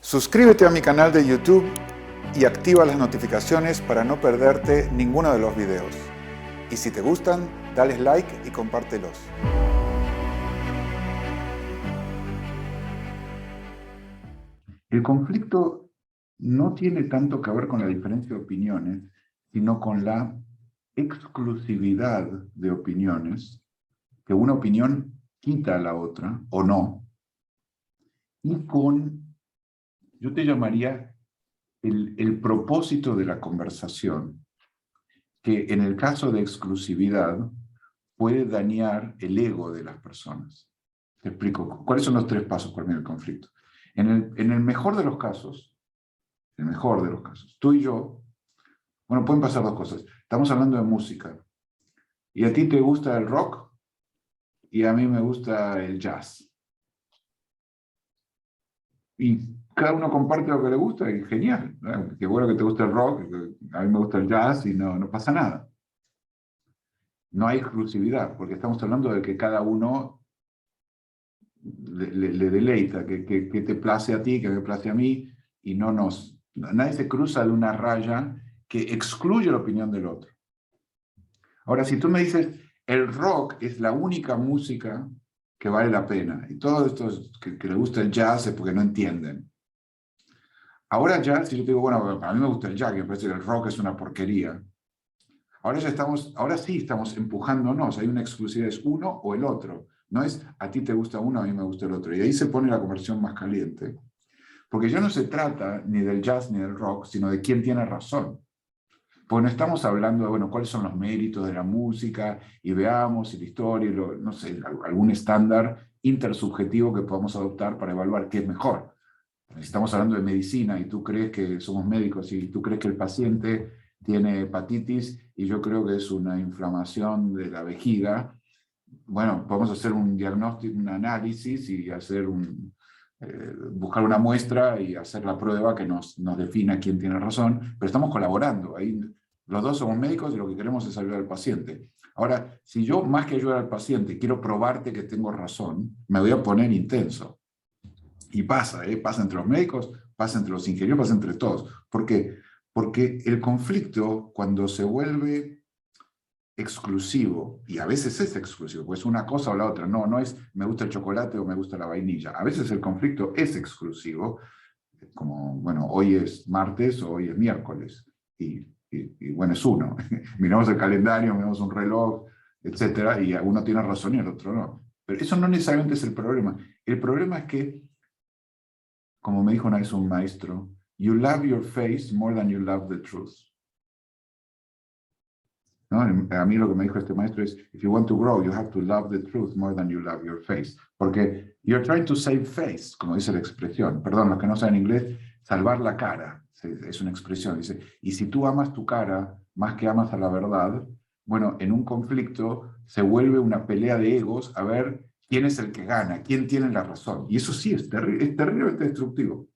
Suscríbete a mi canal de YouTube y activa las notificaciones para no perderte ninguno de los videos. Y si te gustan, dale like y compártelos. El conflicto no tiene tanto que ver con la diferencia de opiniones, sino con la exclusividad de opiniones, que una opinión quita a la otra, o no, y con, yo te llamaría, el propósito de la conversación, que en el caso de exclusividad puede dañar el ego de las personas. Te explico, ¿cuáles son los 3 pasos para mí del conflicto? En el mejor de los casos, tú y yo, bueno, pueden pasar 2 cosas. Estamos hablando de música, y a ti te gusta el rock, y a mí me gusta el jazz. Y cada uno comparte lo que le gusta, y genial, ¿no? Qué bueno que te gusta el rock, a mí me gusta el jazz, y no pasa nada. No hay exclusividad, porque estamos hablando de que cada uno le deleita, que te place a ti, que me place a mí, y nadie se cruza de una raya que excluye la opinión del otro. Ahora, si tú me dices, el rock es la única música que vale la pena, y todos estos que le gusta el jazz es porque no entienden. Ahora ya, si yo te digo, bueno, a mí me gusta el jazz, que me parece que el rock es una porquería, ahora sí estamos empujándonos, hay una exclusividad, es uno o el otro, no es a ti te gusta uno, a mí me gusta el otro, y ahí se pone la conversación más caliente, porque ya no se trata ni del jazz ni del rock, sino de quién tiene razón. Pues no estamos hablando de, bueno, cuáles son los méritos de la música, y veamos si la historia, no sé, algún estándar intersubjetivo que podamos adoptar para evaluar qué es mejor. Estamos hablando de medicina, y tú crees que somos médicos, y tú crees que el paciente tiene hepatitis, y yo creo que es una inflamación de la vejiga. Bueno, podemos hacer un diagnóstico, un análisis, y buscar una muestra y hacer la prueba que nos defina quién tiene razón, pero estamos colaborando. Ahí los dos somos médicos y lo que queremos es ayudar al paciente. Ahora, si yo, más que ayudar al paciente, quiero probarte que tengo razón, me voy a poner intenso. Y pasa entre los médicos, pasa entre los ingenieros, pasa entre todos. ¿Por qué? Porque el conflicto, cuando se vuelve exclusivo, y a veces es exclusivo, pues una cosa o la otra, no es me gusta el chocolate o me gusta la vainilla, a veces el conflicto es exclusivo, como, bueno, hoy es martes o hoy es miércoles, y bueno, es uno. Miramos el calendario, miramos un reloj, etcétera, y uno tiene razón y el otro no. Pero eso no necesariamente es el problema. El problema es que, como me dijo una vez un maestro, you love your face more than you love the truth. ¿No? A mí lo que me dijo este maestro es, if you want to grow, you have to love the truth more than you love your face. Porque you're trying to save face, como dice la expresión. Perdón, los que no saben inglés, salvar la cara, es una expresión. Dice, y si tú amas tu cara más que amas a la verdad, bueno, en un conflicto se vuelve una pelea de egos a ver quién es el que gana, quién tiene la razón. Y eso sí es terriblemente destructivo.